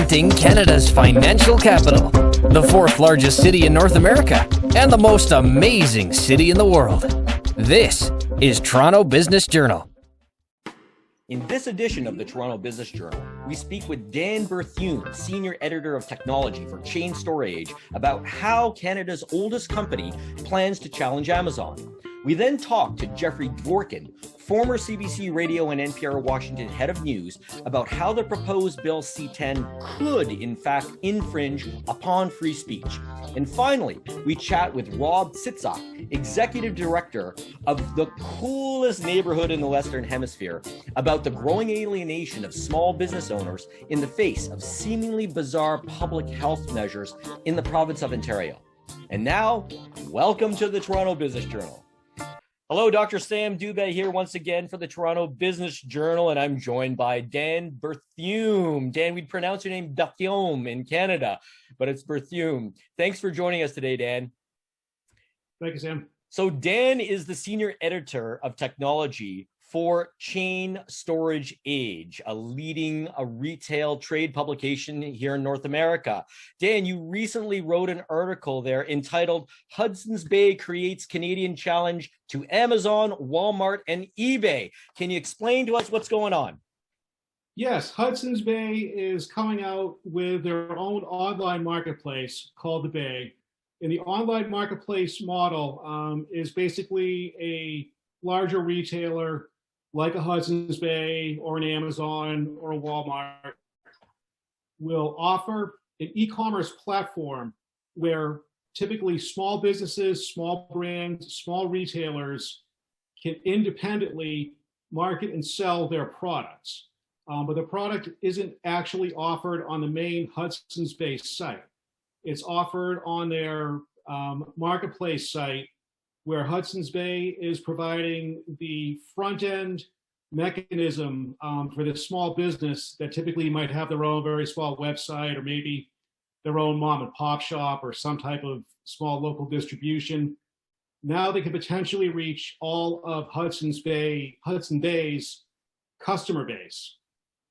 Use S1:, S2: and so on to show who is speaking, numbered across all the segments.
S1: representing Canada's financial capital, the fourth largest city in North America, and the most amazing city in the world. This is Toronto Business Journal.
S2: In this edition of the Toronto Business Journal, we speak with Dan Berthiaume, Senior Editor of Technology for Chain Storage, about how Canada's oldest company plans to challenge Amazon. We then talk to Jeffrey Dvorkin, former CBC Radio and NPR Washington head of news, about how the proposed bill C-10 could, in fact, infringe upon free speech. And finally, we chat with Rob Sysak, Executive Director of the coolest neighborhood in the Western Hemisphere, about the growing alienation of small business owners in the face of seemingly bizarre public health measures in the province of Ontario. And now, welcome to the Toronto Business Journal. Hello, Dr. Sam Dubé here once again for the Toronto Business Journal, and I'm joined by Dan Berthiaume. Dan, we'd pronounce your name Berthiaume in Canada, but it's Berthiaume. Thanks for joining us today, Dan.
S3: Thank you, Sam.
S2: So Dan is the Senior Editor of Technology for Chain Storage Age, a leading retail trade publication here in North America. Dan, you recently wrote an article there entitled Hudson's Bay Creates Canadian Challenge to Amazon, Walmart, and eBay. Can you explain to us what's going on?
S3: Yes, Hudson's Bay is coming out with their own online marketplace called The Bay. And the online marketplace model is basically a larger retailer like a Hudson's Bay or an Amazon or a Walmart will offer an e-commerce platform where typically small businesses, small brands, small retailers can independently market and sell their products. But the product isn't actually offered on the main Hudson's Bay site. It's offered on their marketplace site, where Hudson's Bay is providing the front-end mechanism for the small business that typically might have their own very small website or maybe their own mom and pop shop or some type of small local distribution. Now they can potentially reach all of Hudson Bay's customer base,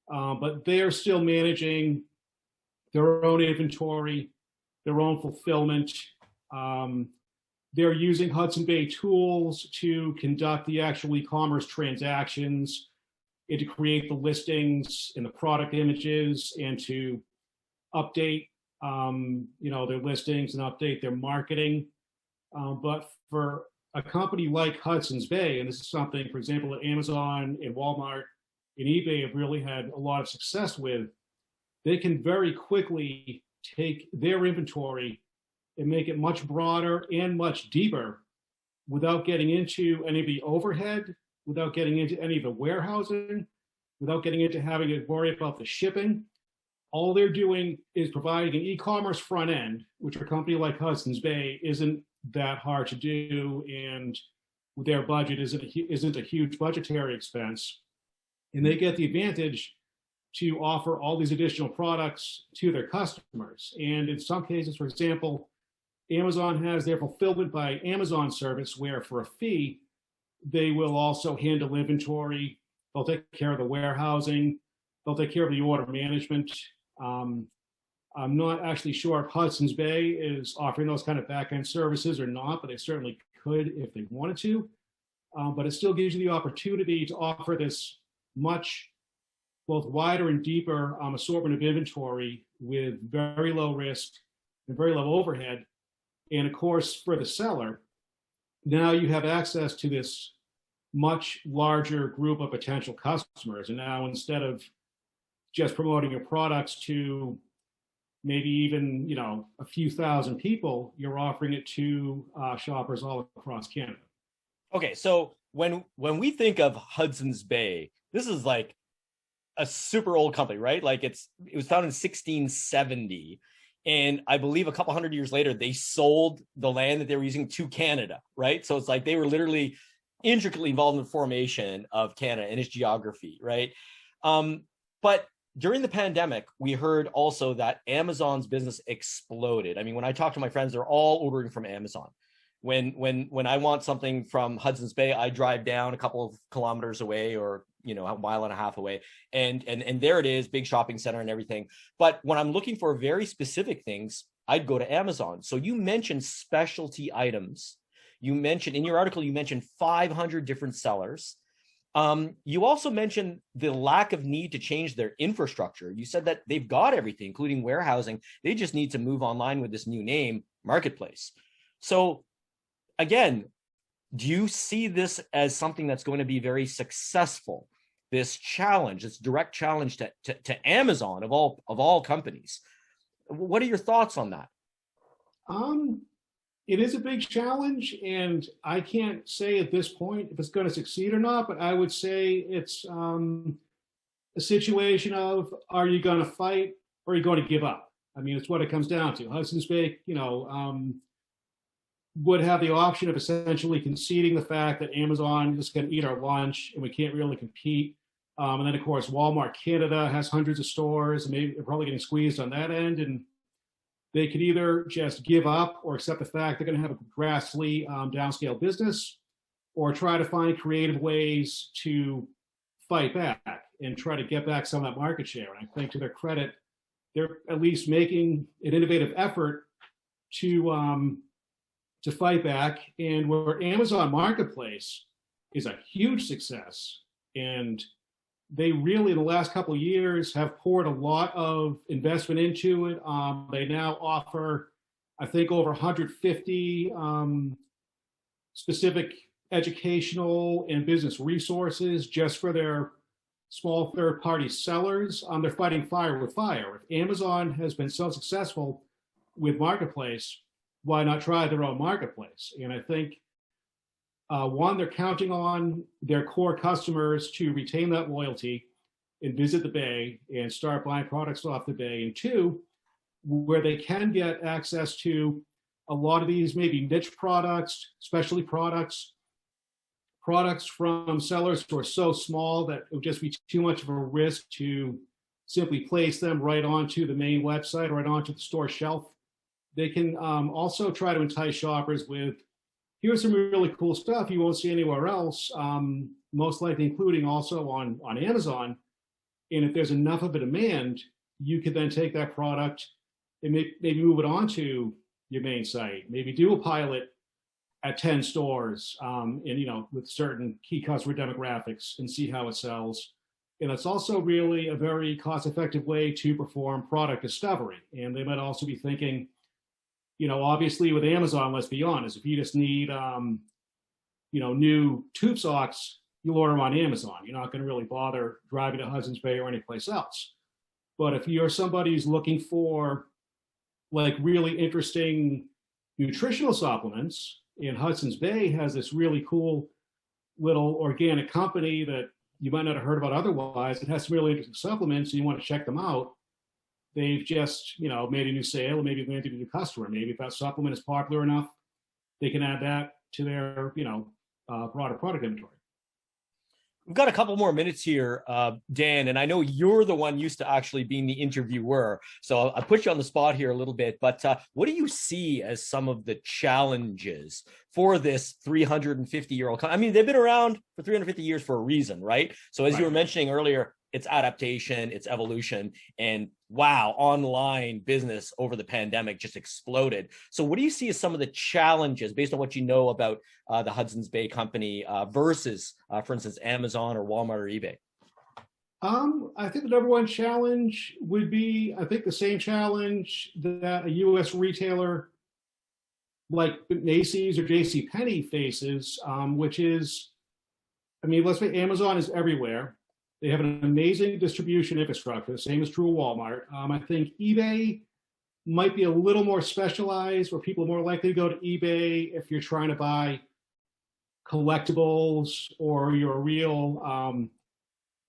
S3: but they're still managing their own inventory, their own fulfillment. They're using Hudson Bay tools to conduct the actual e-commerce transactions and to create the listings and the product images and to update, their listings and update their marketing. But for a company like Hudson's Bay, and this is something, for example, that Amazon and Walmart and eBay have really had a lot of success with, they can very quickly take their inventory and make it much broader and much deeper without getting into any of the overhead, without getting into any of the warehousing, without getting into having to worry about the shipping. All they're doing is providing an e-commerce front end, which a company like Hudson's Bay isn't that hard to do, and their budget isn't a huge budgetary expense. And they get the advantage to offer all these additional products to their customers. And in some cases, for example, Amazon has their fulfillment by Amazon service where for a fee, they will also handle inventory. They'll take care of the warehousing. They'll take care of the order management. I'm not actually sure if Hudson's Bay is offering those kind of back-end services or not, but they certainly could if they wanted to. But it still gives you the opportunity to offer this much both wider and deeper assortment of inventory with very low risk and very low overhead. And of course, for the seller, now you have access to this much larger group of potential customers. And now instead of just promoting your products to maybe even, a few thousand people, you're offering it to shoppers all across Canada.
S2: Okay, so when we think of Hudson's Bay, this is like a super old company, right? Like it was founded in 1670. And I believe a couple hundred years later, they sold the land that they were using to Canada, right? So it's like they were literally intricately involved in the formation of Canada and its geography, right? But during the pandemic, we heard also that Amazon's business exploded. I mean, when I talk to my friends, they're all ordering from Amazon. when I want something from Hudson's Bay, I drive down a couple of kilometers away, or a mile and a half away, and there it is, big shopping center and everything. But when I'm looking for very specific things, I'd go to Amazon. So you mentioned specialty items. You mentioned in your article, you mentioned 500 different sellers. You also mentioned the lack of need to change their infrastructure. You said that they've got everything, including warehousing. They just need to move online with this new name, Marketplace. So again, do you see this as something that's going to be very successful? This challenge, this direct challenge to Amazon of all companies. What are your thoughts on that?
S3: It is a big challenge, and I can't say at this point if it's going to succeed or not, but I would say it's a situation of, are you going to fight or are you going to give up? I mean, it's what it comes down to. Hudson's Bay, would have the option of essentially conceding the fact that Amazon is going to eat our lunch and we can't really compete. And then, of course, Walmart Canada has hundreds of stores, and maybe they're probably getting squeezed on that end. And they could either just give up or accept the fact they're going to have a grassly downscale business, or try to find creative ways to fight back and try to get back some of that market share. And I think, to their credit, they're at least making an innovative effort to fight back. And where Amazon Marketplace is a huge success, and they really, in the last couple of years, have poured a lot of investment into it. They now offer, I think, over 150 specific educational and business resources just for their small third-party sellers. They're fighting fire with fire. If Amazon has been so successful with Marketplace, why not try their own marketplace? And I think, one, they're counting on their core customers to retain that loyalty and visit the Bay and start buying products off the Bay. And two, where they can get access to a lot of these maybe niche products, specialty products from sellers who are so small that it would just be too much of a risk to simply place them right onto the main website or right onto the store shelf. They can also try to entice shoppers with, here's some really cool stuff you won't see anywhere else, most likely including also on Amazon. And if there's enough of a demand, you could then take that product and maybe move it onto your main site, maybe do a pilot at 10 stores, and with certain key customer demographics, and see how it sells. And it's also really a very cost-effective way to perform product discovery. And they might also be thinking, obviously with Amazon, let's be honest, if you just need, new tube socks, you'll order them on Amazon. You're not going to really bother driving to Hudson's Bay or anyplace else. But if you're somebody who's looking for like really interesting nutritional supplements, and Hudson's Bay has this really cool little organic company that you might not have heard about otherwise, it has some really interesting supplements, and you want to check them out. They've just, made a new sale, or maybe landed a new customer. Maybe if that supplement is popular enough, they can add that to their, broader product inventory.
S2: We've got a couple more minutes here, Dan, and I know you're the one used to actually being the interviewer, so I'll put you on the spot here a little bit, but what do you see as some of the challenges for this 350-year-old company? I mean, they've been around for 350 years for a reason, right? So as you were mentioning earlier, it's adaptation, it's evolution, and wow, online business over the pandemic just exploded. So what do you see as some of the challenges based on what you know about the Hudson's Bay company versus, for instance, Amazon or Walmart or eBay?
S3: I think the number one challenge would be, I think, the same challenge that a U.S. retailer like Macy's or JCPenney faces, which is, let's say Amazon is everywhere. They have an amazing distribution infrastructure. The same is true of Walmart. I think eBay might be a little more specialized, where people are more likely to go to eBay if you're trying to buy collectibles or you're a real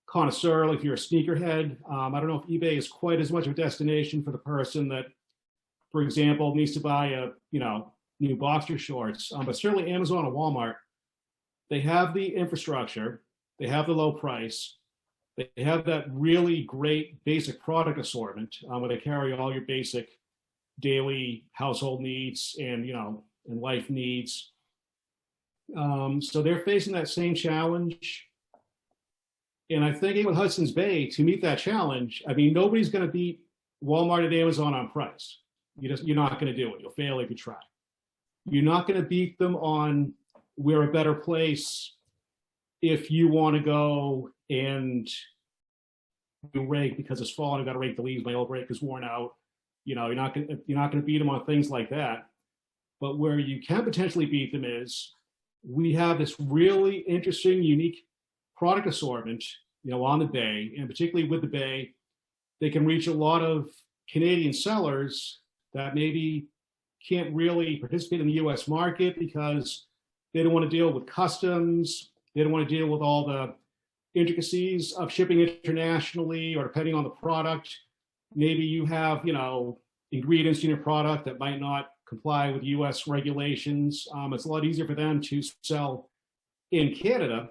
S3: connoisseur, like you're a sneakerhead. I don't know if eBay is quite as much of a destination for the person that, for example, needs to buy a new boxer shorts. But certainly Amazon and Walmart, they have the infrastructure, they have the low price. They have that really great basic product assortment where they carry all your basic daily household needs and and life needs. So they're facing that same challenge. And I think with Hudson's Bay, to meet that challenge, I mean, nobody's going to beat Walmart and Amazon on price. You're not going to do it. You'll fail if you try. You're not going to beat them on we're a better place if you want to go and do rake because it's fall and I've got to rake the leaves. My old rake is worn out. You know, you're not going to beat them on things like that. But where you can potentially beat them is we have this really interesting, unique product assortment, you know, on the Bay, and particularly with the Bay, they can reach a lot of Canadian sellers that maybe can't really participate in the U.S. market because they don't want to deal with customs. They don't want to deal with all the intricacies of shipping internationally, or depending on the product, maybe you have, you know, ingredients in your product that might not comply with U.S. regulations. It's a lot easier for them to sell in Canada,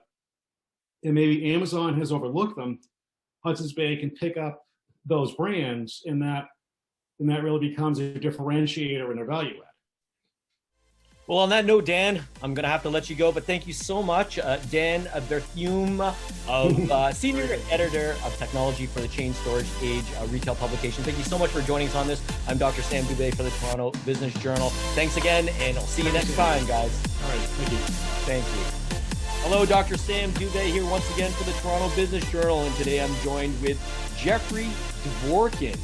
S3: and maybe Amazon has overlooked them. Hudson's Bay can pick up those brands, and that really becomes a differentiator in their value add.
S2: Well, on that note, Dan, I'm going to have to let you go, but thank you so much. Dan Berthiaume, of Senior Editor of Technology for the Chain Storage Age retail publication. Thank you so much for joining us on this. I'm Dr. Sam Dubé for the Toronto Business Journal. Thanks again, and I'll see you next time, guys.
S3: All right, thank you.
S2: Thank you. Hello, Dr. Sam Dubé here once again for the Toronto Business Journal, and today I'm joined with Jeffrey Dvorkin.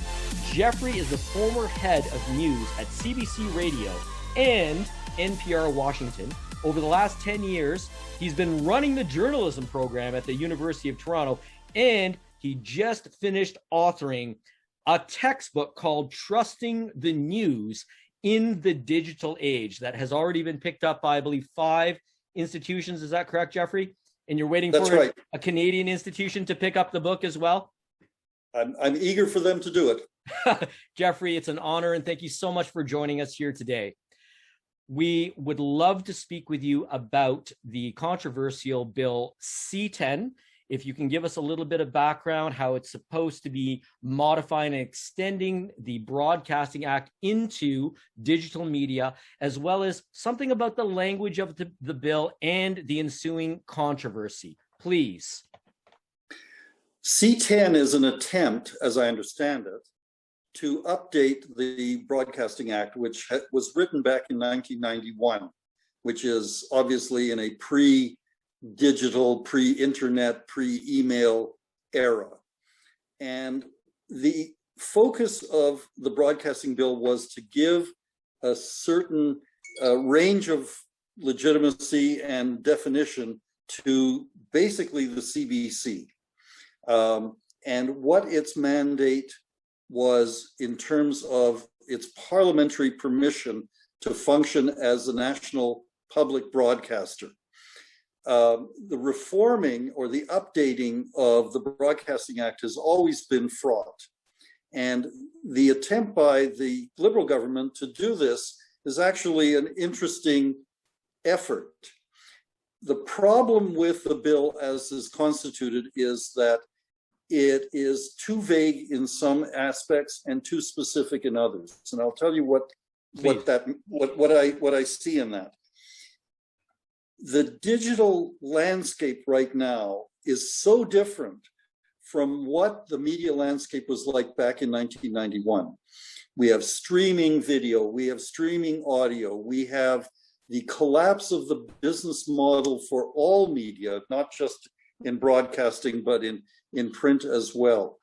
S2: Jeffrey is the former head of news at CBC Radio and NPR Washington. Over the last 10 years, he's been running the journalism program at the University of Toronto, and he just finished authoring a textbook called Trusting the News in the Digital Age that has already been picked up by, I believe, 5 institutions. Is that correct, Jeffrey? And you're waiting for a Canadian institution to pick up the book as well?
S4: I'm eager for them to do it.
S2: Jeffrey, it's an honor, and thank you so much for joining us here today. We would love to speak with you about the controversial bill C-10. If you can give us a little bit of background, how it's supposed to be modifying and extending the Broadcasting Act into digital media, as well as something about the language of the bill and the ensuing controversy. Please.
S4: C-10 is an attempt, as I understand it, to update the Broadcasting Act, which was written back in 1991, which is obviously in a pre-digital, pre-internet, pre-email era. And the focus of the broadcasting bill was to give a certain range of legitimacy and definition to basically the CBC. And what its mandate was in terms of its parliamentary permission to function as a national public broadcaster. The reforming or the updating of the Broadcasting Act has always been fraught. And the attempt by the Liberal government to do this is actually an interesting effort. The problem with the bill as is constituted is that it is too vague in some aspects and too specific in others. And I'll tell you what I see in that. The digital landscape right now is so different from what the media landscape was like back in 1991. We have streaming video, we have streaming audio, we have the collapse of the business model for all media, not just in broadcasting, but in print as well.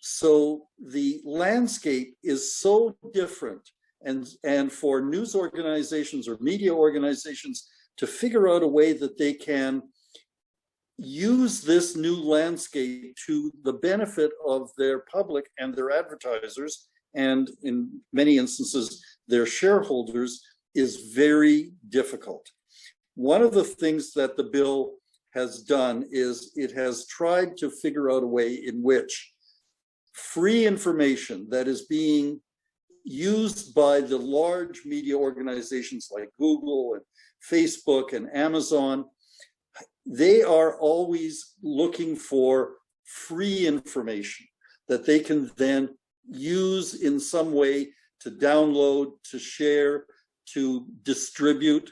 S4: So the landscape is so different, and for news organizations or media organizations to figure out a way that they can use this new landscape to the benefit of their public and their advertisers, and in many instances, their shareholders, is very difficult. One of the things that the bill has done is it has tried to figure out a way in which free information that is being used by the large media organizations like Google and Facebook and Amazon, they are always looking for free information that they can then use in some way to download, to share, to distribute,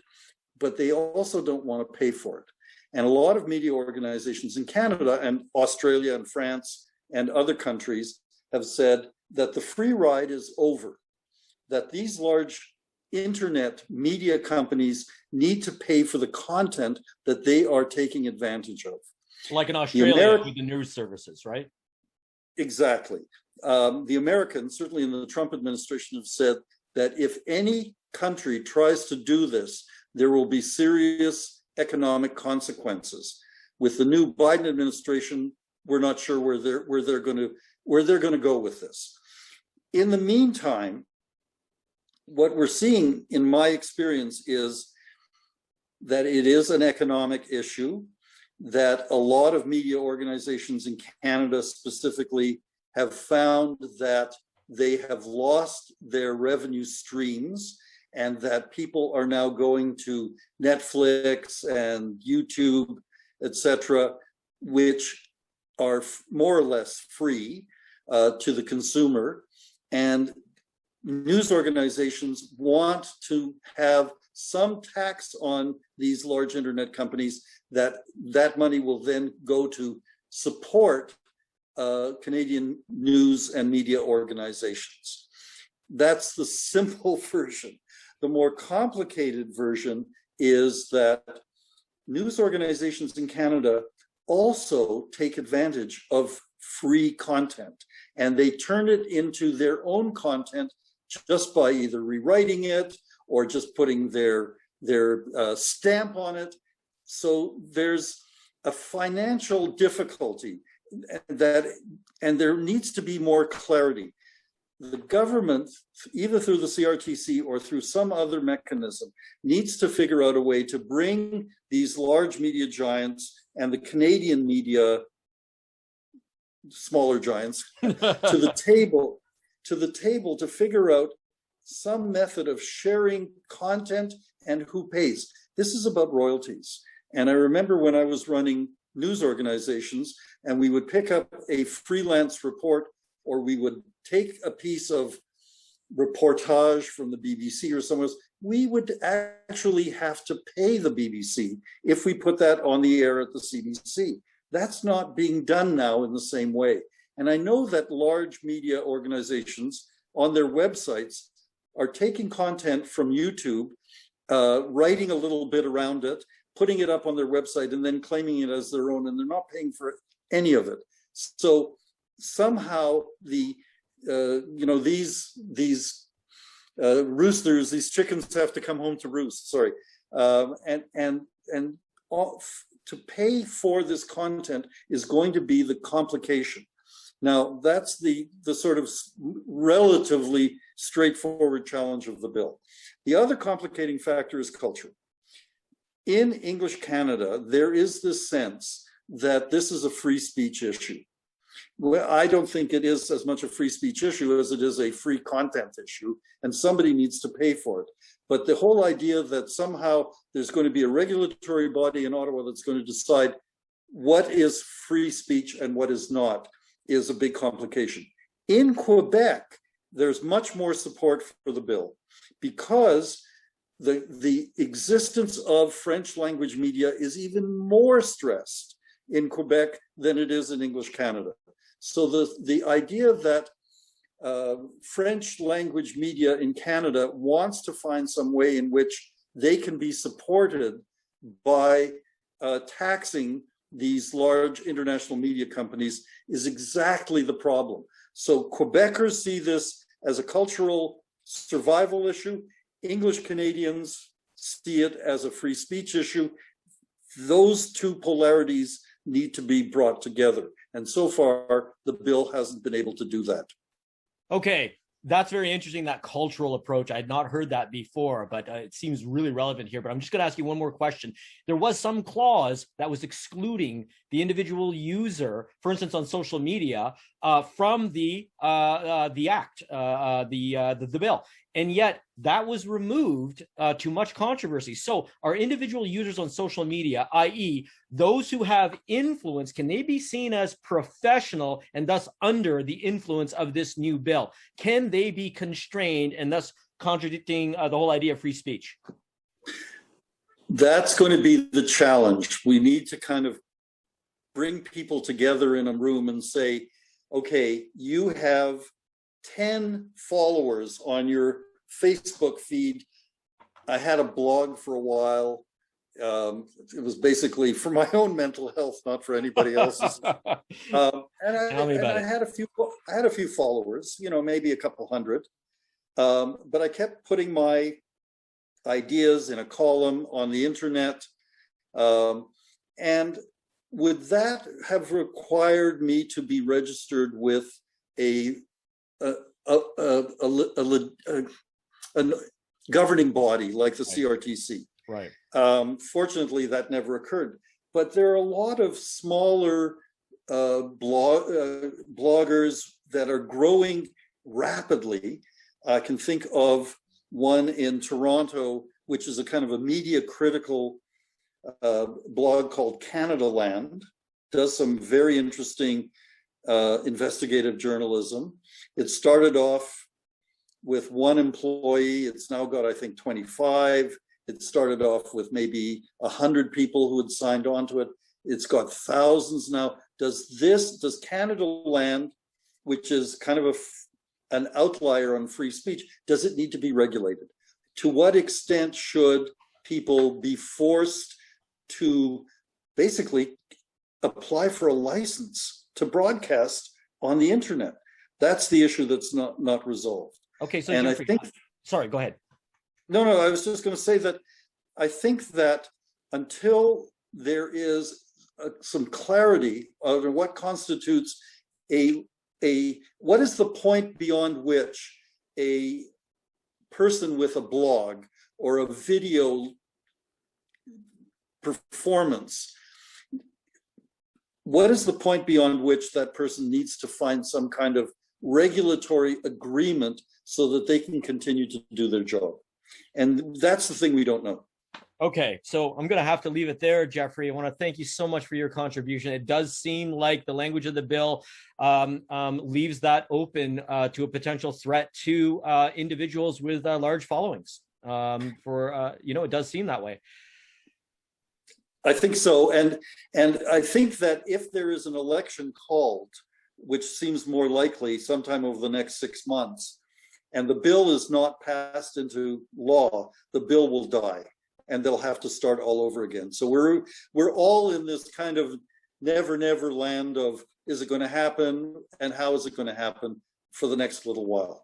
S4: but they also don't want to pay for it. And a lot of media organizations in Canada and Australia and France and other countries have said that the free ride is over, that these large internet media companies need to pay for the content that they are taking advantage of.
S2: Like in Australia with the news services, right?
S4: Exactly. The Americans, certainly in the Trump administration, have said that if any country tries to do this, there will be serious economic consequences. With the new Biden administration, we're not sure where they're going to go with this. In the meantime, what we're seeing, in my experience, is that it is an economic issue, that a lot of media organizations in Canada specifically have found that they have lost their revenue streams, and that people are now going to Netflix and YouTube, etc., which are more or less free to the consumer. And news organizations want to have some tax on these large internet companies, that money will then go to support Canadian news and media organizations. That's the simple version. The more complicated version is that news organizations in Canada also take advantage of free content, and they turn it into their own content just by either rewriting it or just putting their stamp on it. So there's a financial difficulty and there needs to be more clarity. The government, either through the CRTC or through some other mechanism, needs to figure out a way to bring these large media giants and the Canadian media, smaller giants, to the table to figure out some method of sharing content and who pays. This is about royalties. And I remember when I was running news organizations and we would pick up a freelance report, or we would take a piece of reportage from the BBC or somewhere else, we would actually have to pay the BBC if we put that on the air at the CBC. That's not being done now in the same way. And I know that large media organizations on their websites are taking content from YouTube, writing a little bit around it, putting it up on their website, and then claiming it as their own, and they're not paying for any of it. So somehow these roosters, these chickens have to come home to roost. Sorry, to pay for this content is going to be the complication. Now, that's the sort of relatively straightforward challenge of the bill. The other complicating factor is culture. In English Canada, there is this sense that this is a free speech issue. Well, I don't think it is as much a free speech issue as it is a free content issue, and somebody needs to pay for it. But the whole idea that somehow there's going to be a regulatory body in Ottawa that's going to decide what is free speech and what is not is a big complication. In Quebec, there's much more support for the bill because the existence of French language media is even more stressed in Quebec than it is in English Canada. So the idea that French language media in Canada wants to find some way in which they can be supported by taxing these large international media companies is exactly the problem. So Quebecers see this as a cultural survival issue. English Canadians see it as a free speech issue. Those two polarities need to be brought together. And so far, the bill hasn't been able to do that.
S2: Okay, that's very interesting, that cultural approach. I had not heard that before, but it seems really relevant here. But I'm just going to ask you one more question. There was some clause that was excluding the individual user, for instance, on social media, from the act, the bill. And yet that was removed to much controversy. So are individual users on social media, i.e. those who have influence, can they be seen as professional and thus under the influence of this new bill? Can they be constrained and thus contradicting the whole idea of free speech?
S4: That's going to be the challenge. We need to kind of bring people together in a room and say, okay, you have 10 followers on your Facebook feed. I had a blog for a while. It was basically for my own mental health, not for anybody else's. I had a few followers, maybe a couple hundred. But I kept putting my ideas in a column on the internet. And would that have required me to be registered with a governing body like the CRTC?
S2: Right.
S4: Fortunately, that never occurred. But there are a lot of smaller bloggers that are growing rapidly. I can think of one in Toronto, which is a kind of a media critical blog called Canada Land, does some very interesting investigative journalism. It started off with one employee. It's now got, I think, 25. It started off with maybe 100 people who had signed on to it. It's got thousands now. Does Canada Land, which is kind of an outlier on free speech, does it need to be regulated? To what extent should people be forced to basically apply for a license to broadcast on the internet? That's the issue that's not resolved.
S2: Okay, so
S4: and
S2: Jeffrey, sorry, go ahead.
S4: No, I was just going to say that I think that until there is some clarity on what constitutes what is the point beyond which a person with a blog or a video performance, what is the point beyond which that person needs to find some kind of regulatory agreement so that they can continue to do their job? And that's the thing we don't know.
S2: Okay, so I'm going to have to leave it there, Jeffrey. I want to thank you so much for your contribution. It does seem like the language of the bill leaves that open to a potential threat to individuals with large followings. It does seem that way.
S4: I think so. And I think that if there is an election called, which seems more likely sometime over the next 6 months, and the bill is not passed into law, the bill will die. And they'll have to start all over again. So we're all in this kind of never land of, is it going to happen and how is it going to happen for the next little while?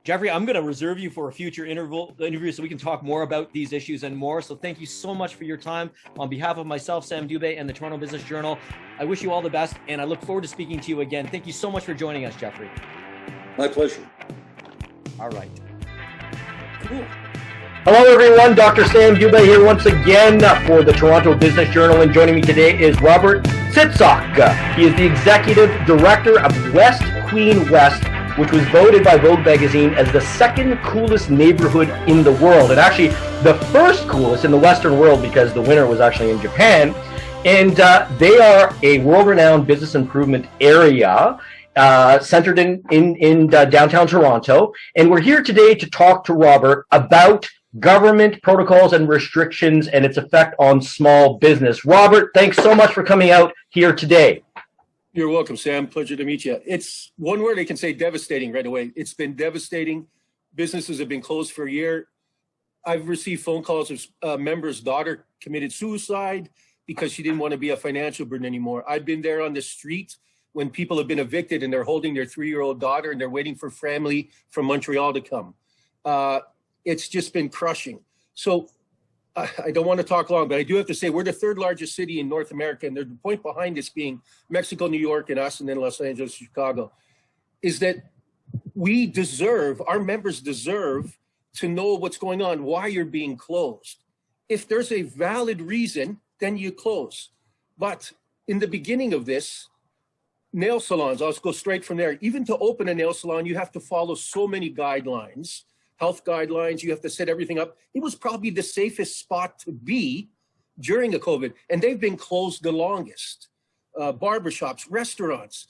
S2: Jeffrey, I'm going to reserve you for a future interview so we can talk more about these issues and more. So thank you so much for your time. On behalf of myself, Sam Dubé, and the Toronto Business Journal, I wish you all the best, and I look forward to speaking to you again. Thank you so much for joining us, Jeffrey.
S4: My pleasure.
S2: All right. Cool.
S5: Hello everyone, Dr. Sam Dubé here once again for the Toronto Business Journal, and joining me today is Robert Sysak. He is the Executive Director of West Queen West, which was voted by Vogue magazine as the second coolest neighborhood in the world, and actually the first coolest in the Western world because the winner was actually in Japan. And they are a world-renowned business improvement area centered in downtown Toronto. And we're here today to talk to Robert about government protocols and restrictions and its effect on small business. Robert, thanks so much for coming out here today.
S6: You're welcome, Sam. Pleasure to meet you. It's one word I can say: devastating right away. It's been devastating. Businesses have been closed for a year. I've received phone calls of a member's daughter committed suicide because she didn't want to be a financial burden anymore. I've been there on the street when people have been evicted and they're holding their 3-year-old daughter and they're waiting for family from Montreal to come. It's just been crushing. So I don't want to talk long, but I do have to say we're the third largest city in North America, and the point behind this being Mexico, New York, and us, and then Los Angeles, Chicago, is that our members deserve to know what's going on, why you're being closed. If there's a valid reason, then you close. But in the beginning of this, nail salons, I'll go straight from there. Even to open a nail salon, you have to follow so many guidelines. Health guidelines, you have to set everything up. It was probably the safest spot to be during the COVID, and they've been closed the longest. Barbershops, restaurants,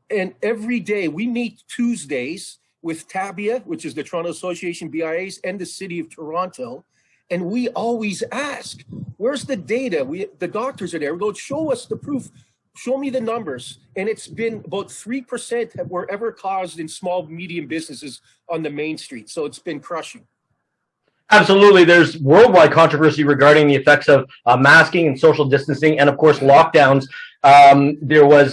S6: and every day we meet Tuesdays with TABIA, which is the Toronto Association BIAs, and the City of Toronto. And we always ask, where's the data? The doctors are there. We go, show us the proof. Show me the numbers. And it's been about 3% were ever caused in small, medium businesses on the main street. So it's been crushing.
S5: Absolutely. There's worldwide controversy regarding the effects of masking and social distancing and, of course, lockdowns. There was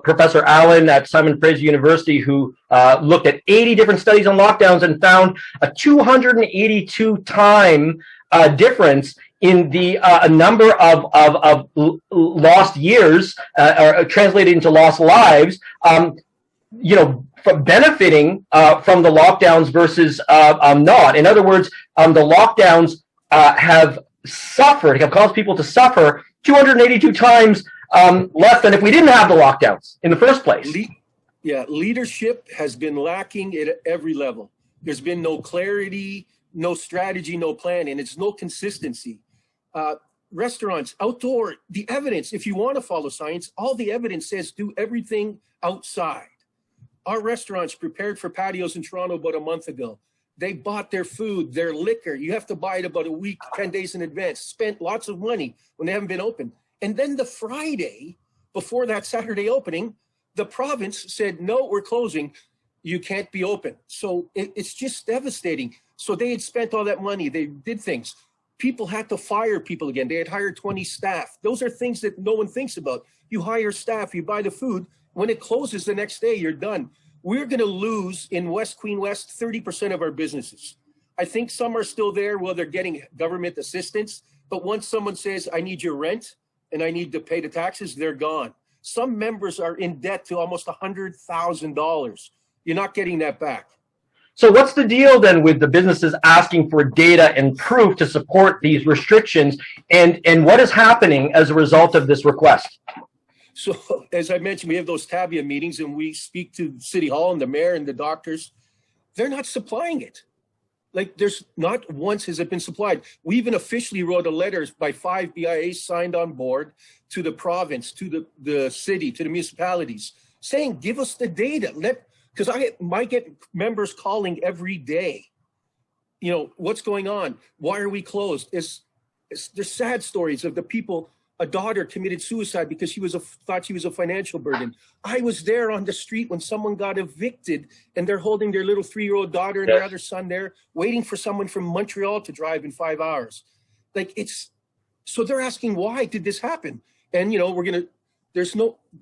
S5: Professor Allen at Simon Fraser University who looked at 80 different studies on lockdowns and found a 282-time difference in the number of lost years, or translated into lost lives, from benefiting from the lockdowns versus not. In other words, the lockdowns have caused people to suffer 282 times less than if we didn't have the lockdowns in the first place.
S6: Leadership has been lacking at every level. There's been no clarity, no strategy, no plan, and it's no consistency. Restaurants, outdoor, the evidence, if you want to follow science, all the evidence says do everything outside. Our restaurants prepared for patios in Toronto about a month ago. They bought their food, their liquor. You have to buy it about a week, 10 days in advance, spent lots of money when they haven't been open. And then the Friday before that Saturday opening, the province said, no, we're closing. You can't be open. So it's just devastating. So they had spent all that money. They did things. People had to fire people again. They had hired 20 staff. Those are things that no one thinks about. You hire staff, you buy the food. When it closes the next day, you're done. We're going to lose in West Queen West 30% of our businesses. I think some are still there while they're getting government assistance. But once someone says, I need your rent and I need to pay the taxes, they're gone. Some members are in debt to almost $100,000. You're not getting that back.
S5: So what's the deal then with the businesses asking for data and proof to support these restrictions? And what is happening as a result of this request?
S6: So, as I mentioned, we have those TABIA meetings and we speak to City Hall and the mayor and the doctors. They're not supplying it. Like, there's not once has it been supplied. We even officially wrote a letter by 5 BIAs signed on board to the province, to the city, to the municipalities, saying, give us the data. Because I might get members calling every day. You know, what's going on? Why are we closed? There's sad stories of the people. A daughter committed suicide because she thought she was a financial burden. I was there on the street when someone got evicted and they're holding their little 3-year-old daughter and their other son there, waiting for someone from Montreal to drive in 5 hours. So they're asking, why did this happen? And,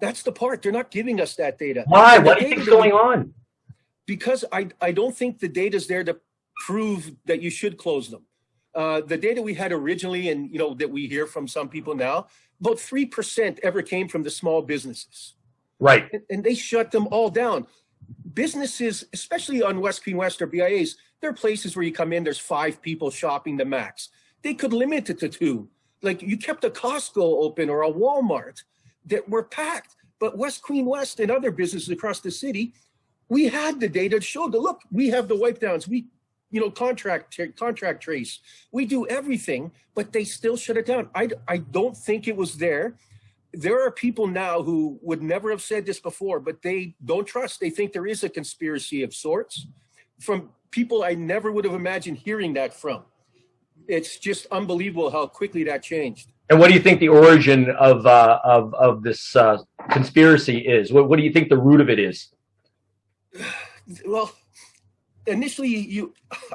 S6: that's the part. They're not giving us that data.
S5: Why? What do you think's going on?
S6: Because I don't think the data's there to prove that you should close them. The data we had originally and, that we hear from some people now, about 3% ever came from the small businesses.
S5: Right.
S6: And they shut them all down. Businesses, especially on West Queen West or BIAs, there are places where you come in, there's 5 people shopping the max. They could limit it to 2. Like, you kept a Costco open or a Walmart that were packed. But West Queen West and other businesses across the city, we had the data to show that, look, we have the wipe downs. We contract trace. We do everything, but they still shut it down. I don't think it was there. There are people now who would never have said this before, but they don't trust. They think there is a conspiracy of sorts from people I never would have imagined hearing that from. It's just unbelievable how quickly that changed.
S5: And what do you think the origin of this conspiracy is? What do you think the root of it is?
S6: Well, initially,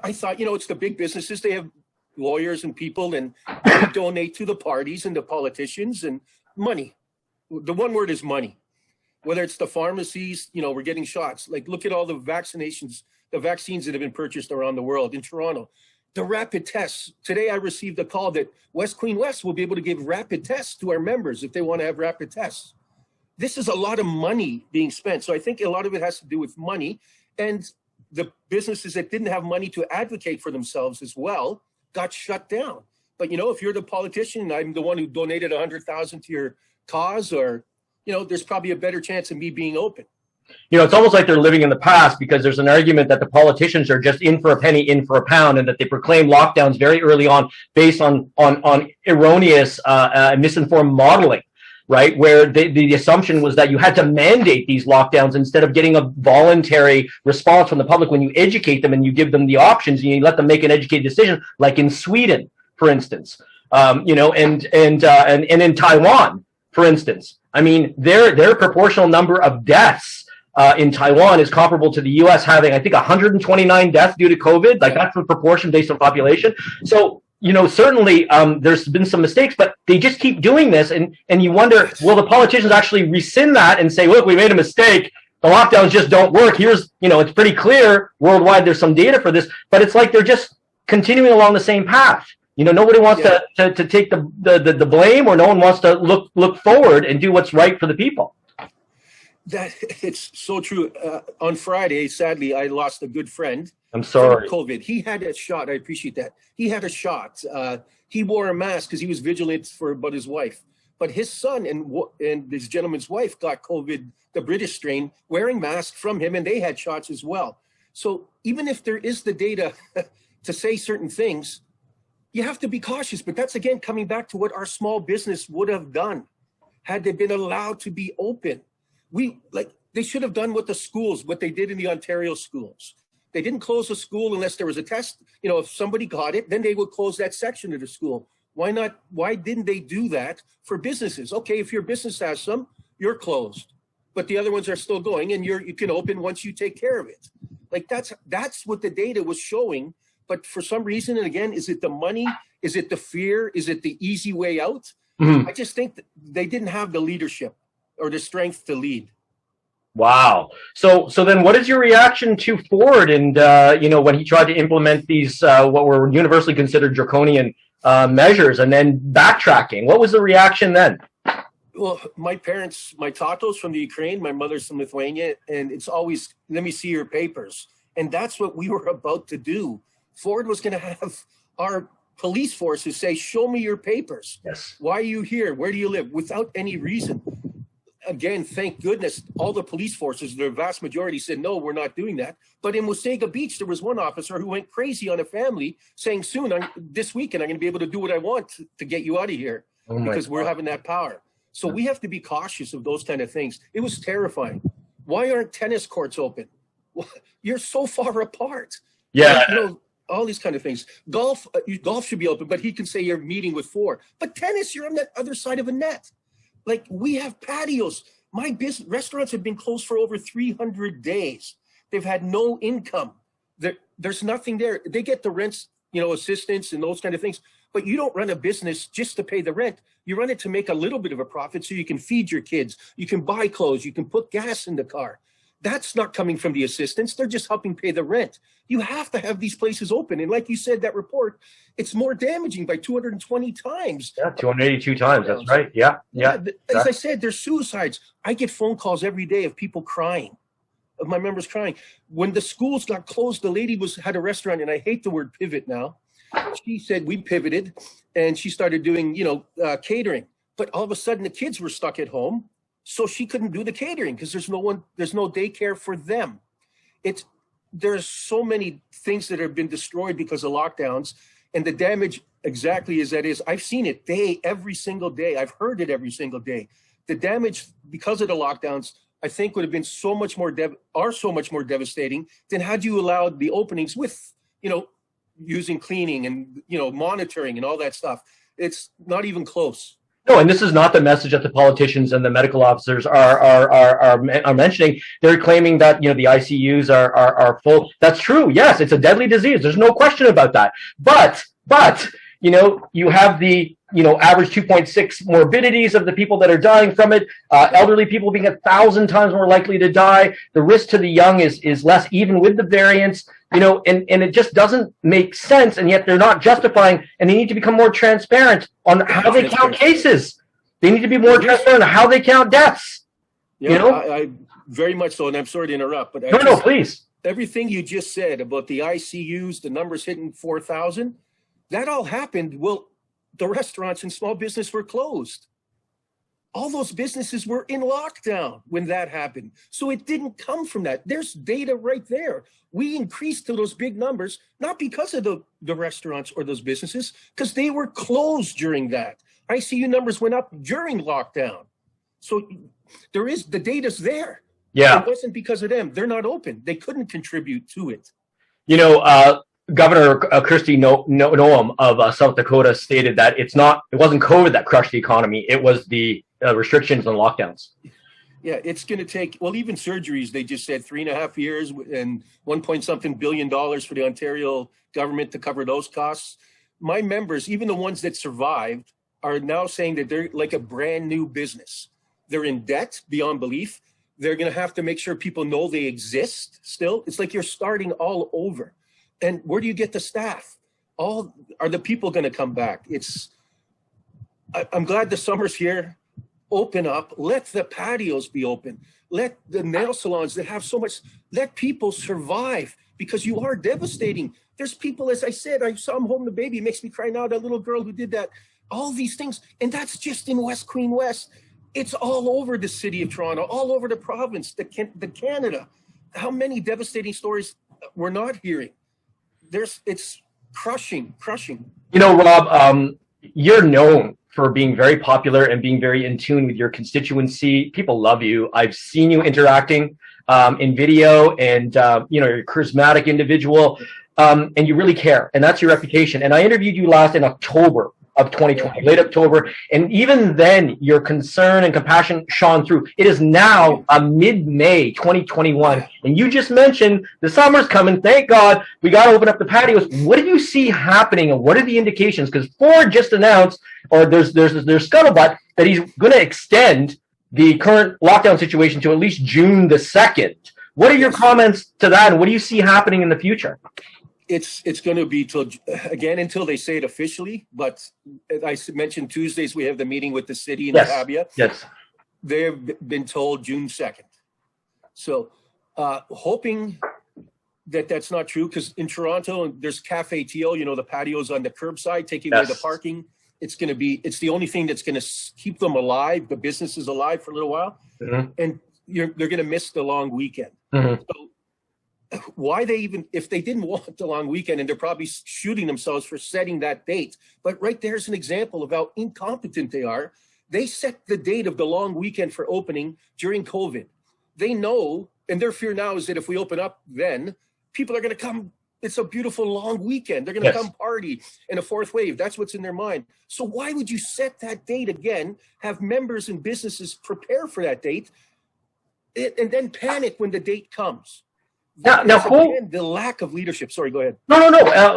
S6: I thought, it's the big businesses. They have lawyers and people, and they donate to the parties and the politicians and money. The one word is money. Whether it's the pharmacies, we're getting shots. Like, look at all the vaccines that have been purchased around the world. In Toronto, the rapid tests. Today, I received a call that West Queen West will be able to give rapid tests to our members if they want to have rapid tests. This is a lot of money being spent. So I think a lot of it has to do with money. And the businesses that didn't have money to advocate for themselves as well got shut down. But, if you're the politician, I'm the one who donated $100,000 to your cause, or, there's probably a better chance of me being open.
S5: It's almost like they're living in the past, because there's an argument that the politicians are just in for a penny, in for a pound, and that they proclaim lockdowns very early on based on erroneous, misinformed modeling. right? Where the assumption was that you had to mandate these lockdowns instead of getting a voluntary response from the public when you educate them and you give them the options and you let them make an educated decision, like in Sweden, for instance, and in Taiwan, for instance. I mean, their proportional number of deaths in Taiwan is comparable to the U.S. having, I think, 129 deaths due to COVID. Like, that's the proportion based on population. So, certainly there's been some mistakes, but they just keep doing this. And you wonder, will the politicians actually rescind that and say, look, we made a mistake. The lockdowns just don't work. Here's, it's pretty clear worldwide. There's some data for this, but it's like they're just continuing along the same path. Nobody wants to take the blame, or no one wants to look forward and do what's right for the people.
S6: That it's so true. On Friday, sadly, I lost a good friend.
S5: I'm sorry.
S6: From COVID. He had a shot. I appreciate that. He had a shot. He wore a mask because he was vigilant about his wife. But his son and this gentleman's wife got COVID, the British strain, wearing masks from him, and they had shots as well. So even if there is the data to say certain things, you have to be cautious. But that's, again, coming back to what our small business would have done had they been allowed to be open. They should have done what they did in the Ontario schools. They didn't close a school unless there was a test. If somebody got it, then they would close that section of the school. Why not? Why didn't they do that for businesses? Okay, if your business has some, you're closed, but the other ones are still going, and you can open once you take care of it. Like, that's what the data was showing. But for some reason, and again, is it the money? Is it the fear? Is it the easy way out? Mm-hmm. I just think that they didn't have the leadership or the strength to lead.
S5: Wow. So then what is your reaction to Ford and, when he tried to implement these, what were universally considered draconian measures, and then backtracking? What was the reaction then?
S6: Well, my parents, my tatos from the Ukraine, my mother's from Lithuania, and it's always, let me see your papers. And that's what we were about to do. Ford was going to have our police forces say, show me your papers.
S5: Yes.
S6: Why are you here? Where do you live? Without any reason. Again, thank goodness, all the police forces, the vast majority said, no, we're not doing that. But in Wasaga Beach, there was one officer who went crazy on a family saying, this weekend, I'm going to be able to do what I want to get you out of here because we're having that power. So we have to be cautious of those kind of things. It was terrifying. Why aren't tennis courts open? You're so far apart.
S5: Yeah.
S6: All these kind of things. Golf should be open, but he can say you're meeting with four. But tennis, you're on the other side of a net. Like, we have patios. My restaurants have been closed for over 300 days. They've had no income. There's nothing there. They get the rents, assistance and those kind of things. But you don't run a business just to pay the rent. You run it to make a little bit of a profit so you can feed your kids. You can buy clothes. You can put gas in the car. That's not coming from the assistance. They're just helping pay the rent. You have to have these places open. And like you said, that report, it's more damaging by 220 times.
S5: Yeah, 282 times. That's right. Yeah.
S6: As I said, there's suicides. I get phone calls every day of people crying, of my members crying. When the schools got closed, the lady had a restaurant, and I hate the word pivot now. She said we pivoted, and she started doing, catering. But all of a sudden, the kids were stuck at home. So she couldn't do the catering because there's no daycare for them. There's so many things that have been destroyed because of lockdowns, and the damage exactly as that is. I've seen it every single day. I've heard it every single day. The damage because of the lockdowns, I think, would have been so much more devastating than had you allowed the openings with, using cleaning and, monitoring and all that stuff. It's not even close.
S5: No, and this is not the message that the politicians and the medical officers are mentioning. They're claiming that the ICUs are full. That's true. Yes, it's a deadly disease. There's no question about that. But you have the average 2.6 morbidities of the people that are dying from it. Elderly people being 1,000 times more likely to die. The risk to the young is less, even with the variants. And it just doesn't make sense, and yet they're not justifying, and they need to become more transparent on how they count cases. They need to be more transparent on how they count deaths.
S6: Yeah, I very much so, and I'm sorry to interrupt, but
S5: no, please.
S6: Everything you just said about the ICUs, the numbers hitting 4,000, that all happened. Well, the restaurants and small business were closed. All those businesses were in lockdown when that happened. So it didn't come from that. There's data right there. We increased to those big numbers, not because of the restaurants or those businesses, because they were closed during that. ICU numbers went up during lockdown. So there is, the data's there.
S5: Yeah.
S6: It wasn't because of them. They're not open. They couldn't contribute to it.
S5: You know, Governor Kristi Noem of South Dakota stated that it wasn't COVID that crushed the economy. It was the restrictions and lockdowns.
S6: Yeah, it's going to take, well, even surgeries, they just said 3.5 years and $1 billion for the Ontario government to cover those costs. My members, even the ones that survived, are now saying that they're like a brand new business. They're in debt beyond belief. They're going to have to make sure people know they exist still. It's like you're starting all over. And where do you get the staff? Are the people going to come back? I'm glad the summer's here. Open up. Let the patios be open. Let the nail salons that have so much, let people survive, because you are devastating. There's people, as I said, I saw them holding the baby. It makes me cry now, that little girl who did that. All these things. And that's just in West Queen West. It's all over the city of Toronto, all over the province, the Canada. How many devastating stories we're not hearing? It's crushing.
S5: You know, Rob, you're known for being very popular and being very in tune with your constituency. People love you. I've seen you interacting in video, and you're a charismatic individual, and you really care, and that's your reputation. And I interviewed you last in October of 2020, late October, and even then your concern and compassion shone through. It is now mid-May 2021, and you just mentioned the summer's coming. Thank God we got to open up the patios. What do you see happening, and what are the indications? Because Ford just announced, or there's scuttlebutt that he's going to extend the current lockdown situation to at least June the 2nd. What are your comments to that, and what do you see happening in the future?
S6: It's going to be until they say it officially. But as I mentioned, Tuesdays we have the meeting with the city and the Tabia.
S5: Yes.
S6: They've been told June 2nd. So hoping that that's not true, because in Toronto there's Cafe Teal, the patios on the curbside, taking away the parking. It's the only thing that's going to keep them alive, the businesses alive for a little while. Mm-hmm. And they're going to miss the long weekend. Mm-hmm. So why if they didn't want the long weekend, and they're probably shooting themselves for setting that date. But right there's an example of how incompetent they are. They set the date of the long weekend for opening during COVID. They know, and their fear now is that if we open up, then people are going to come. It's a beautiful long weekend. They're going to come party in a fourth wave. That's what's in their mind. So why would you set that date again, have members and businesses prepare for that date, and then panic when the date comes? Now, the lack of leadership. Sorry, go ahead.
S5: No.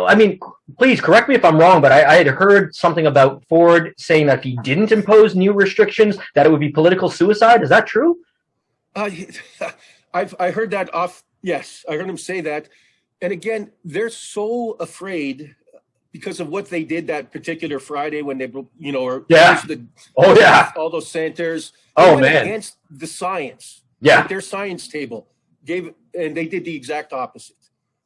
S5: I mean, please correct me if I'm wrong, but I had heard something about Ford saying that if he didn't impose new restrictions, that it would be political suicide. Is that true?
S6: I heard that off. Yes, I heard him say that. And again, they're so afraid because of what they did that particular Friday when they, all those centers.
S5: Oh man,
S6: against the science.
S5: Yeah,
S6: like their science table and they did the exact opposite.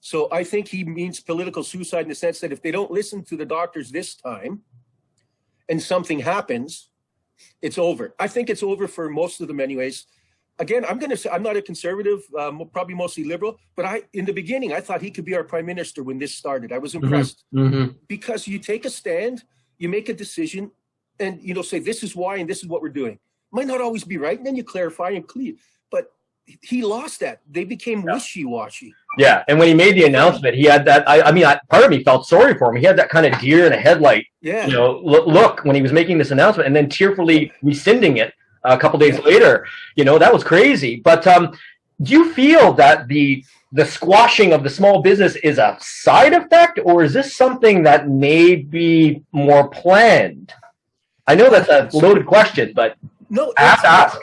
S6: So I think he means political suicide in the sense that if they don't listen to the doctors this time, and something happens, it's over. I think it's over for most of them, anyways. Again, I'm going to say I'm not a conservative, probably mostly liberal, but in the beginning, I thought he could be our prime minister when this started. I was impressed because you take a stand, you make a decision, and say this is why and this is what we're doing. Might not always be right, and then you clarify and clear. But he lost that. They became wishy-washy.
S5: Yeah, and when he made the announcement, he had that. I mean, part of me felt sorry for him. He had that kind of deer in a headlight. Yeah. Look when he was making this announcement, and then tearfully rescinding it a couple days later. That was crazy. But do you feel that the squashing of the small business is a side effect, or is this something that may be more planned? I know that's a loaded question, but
S6: no,
S5: ask.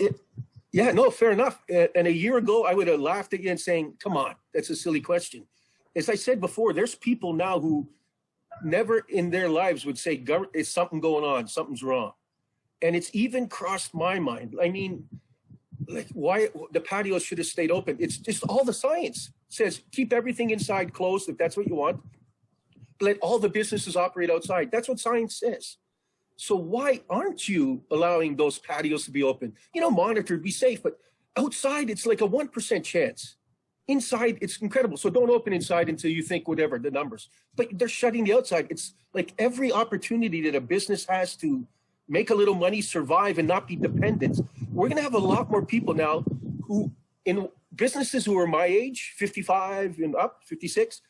S6: Yeah, no, fair enough. And a year ago, I would have laughed again saying, come on, that's a silly question. As I said before, there's people now who never in their lives would say, "Is something going on, something's wrong." And it's even crossed my mind. I mean, like why the patios should have stayed open. It's just all the science says keep everything inside closed if that's what you want. Let all the businesses operate outside. That's what science says. So why aren't you allowing those patios to be open? Monitored, be safe, but outside it's like a 1% chance. Inside, it's incredible. So don't open inside until you think whatever the numbers. But they're shutting the outside. It's like every opportunity that a business has to make a little money, survive, and not be dependent. We're going to have a lot more people now who, in businesses who are my age, 55 and up, 56,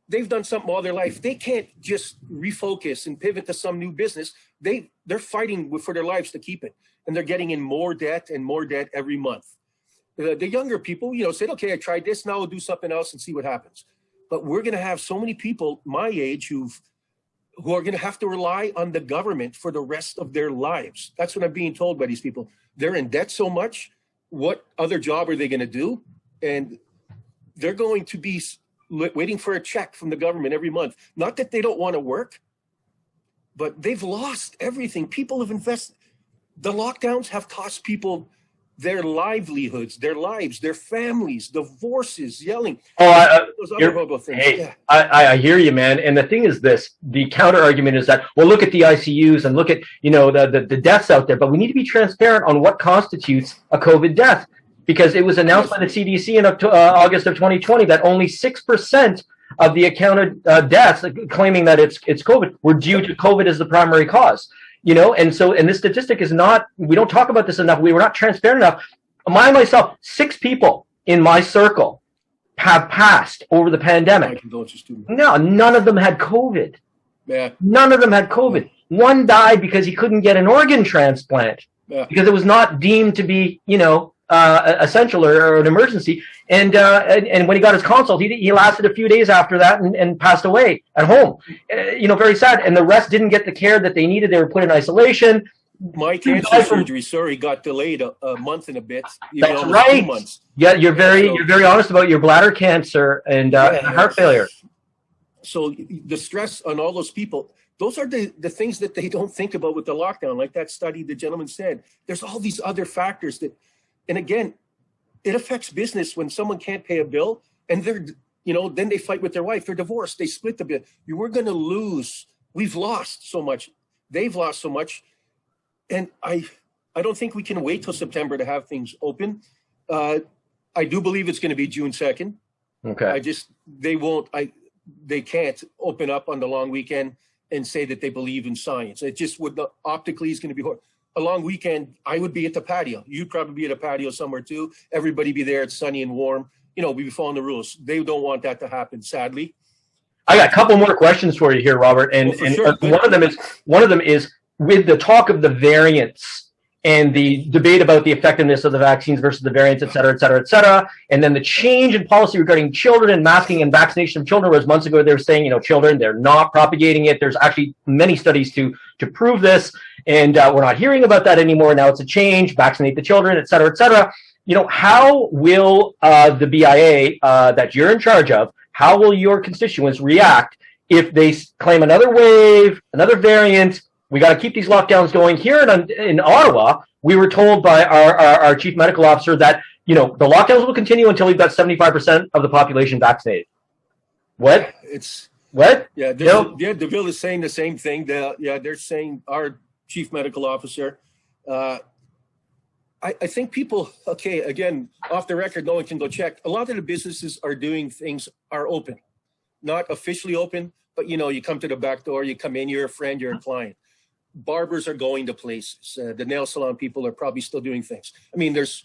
S6: they've done something all their life. They can't just refocus and pivot to some new business. They're fighting for their lives to keep it. And they're getting in more debt and more debt every month. The younger people, said, okay, I tried this, now I'll do something else and see what happens. But we're going to have so many people my age who are going to have to rely on the government for the rest of their lives. That's what I'm being told by these people. They're in debt so much. What other job are they going to do? And they're going to be waiting for a check from the government every month. Not that they don't want to work, but they've lost everything. People have invested. The lockdowns have cost people their livelihoods, their lives, their families, divorces, yelling. Those other horrible things.
S5: Hey,
S6: yeah.
S5: I hear you, man. And the thing is this, the counter argument is that, well, look at the ICUs and look at, the deaths out there, but we need to be transparent on what constitutes a COVID death, because it was announced by the CDC in August of 2020 that only 6% of the accounted deaths claiming that it's COVID were due to COVID as the primary cause. And this statistic is not, we don't talk about this enough. We were not transparent enough. Myself, 6 people in my circle have passed over the pandemic. No, none of them had COVID.
S6: Yeah.
S5: None of them had COVID. One died because he couldn't get an organ transplant because it was not deemed to be, essential or an emergency. And when he got his consult, he lasted a few days after that and passed away at home. Very sad. And the rest didn't get the care that they needed. They were put in isolation.
S6: My cancer surgery, got delayed a month and a bit.
S5: That's right. 2 months. Yeah, you're very honest about your bladder cancer and heart failure.
S6: So the stress on all those people, those are the things that they don't think about with the lockdown. Like that study the gentleman said, there's all these other factors that, and again, it affects business when someone can't pay a bill and they're, then they fight with their wife. They're divorced. They split the bill. We're going to lose. We've lost so much. They've lost so much. And I don't think we can wait till September to have things open. I do believe it's going to be June 2nd.
S5: Okay.
S6: They can't open up on the long weekend and say that they believe in science. It just would optically is going to be horrible. A long weekend, I would be at the patio. You'd probably be at a patio somewhere too. Everybody be there. It's sunny and warm. We'd be following the rules. They don't want that to happen, sadly.
S5: I got a couple more questions for you here, Robert. And
S6: sure.
S5: one of them is with the talk of the variants and the debate about the effectiveness of the vaccines versus the variants, et cetera, et cetera, et cetera. And then the change in policy regarding children and masking and vaccination of children, whereas months ago they were saying, children, they're not propagating it. There's actually many studies to prove this. And we're not hearing about that anymore. Now it's a change, vaccinate the children, et cetera, et cetera. How will the BIA that you're in charge of, how will your constituents react if they claim another wave, another variant? We got to keep these lockdowns going. Here in Ottawa, we were told by our chief medical officer that, the lockdowns will continue until we've got 75% of the population vaccinated. What? What?
S6: Yeah, the bill is saying the same thing. They're saying, our chief medical officer, I think people, okay, again, off the record, no one can go check. A lot of the businesses are doing things, are open. Not officially open, but you come to the back door, you come in, you're a friend, you're a client. Barbers are going to places. The nail salon people are probably still doing things. I mean, there's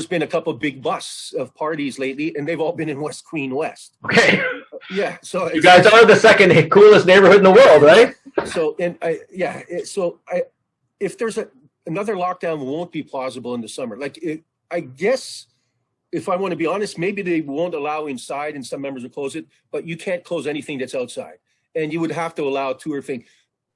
S6: been a couple of big busts of parties lately, and they've all been in West Queen West.
S5: Okay.
S6: Yeah. So
S5: you guys are the second coolest neighborhood in the world, right?
S6: So, if there's another lockdown, won't be plausible in the summer. I guess, if I want to be honest, maybe they won't allow inside, and some members will close it, but you can't close anything that's outside, and you would have to allow tour thing.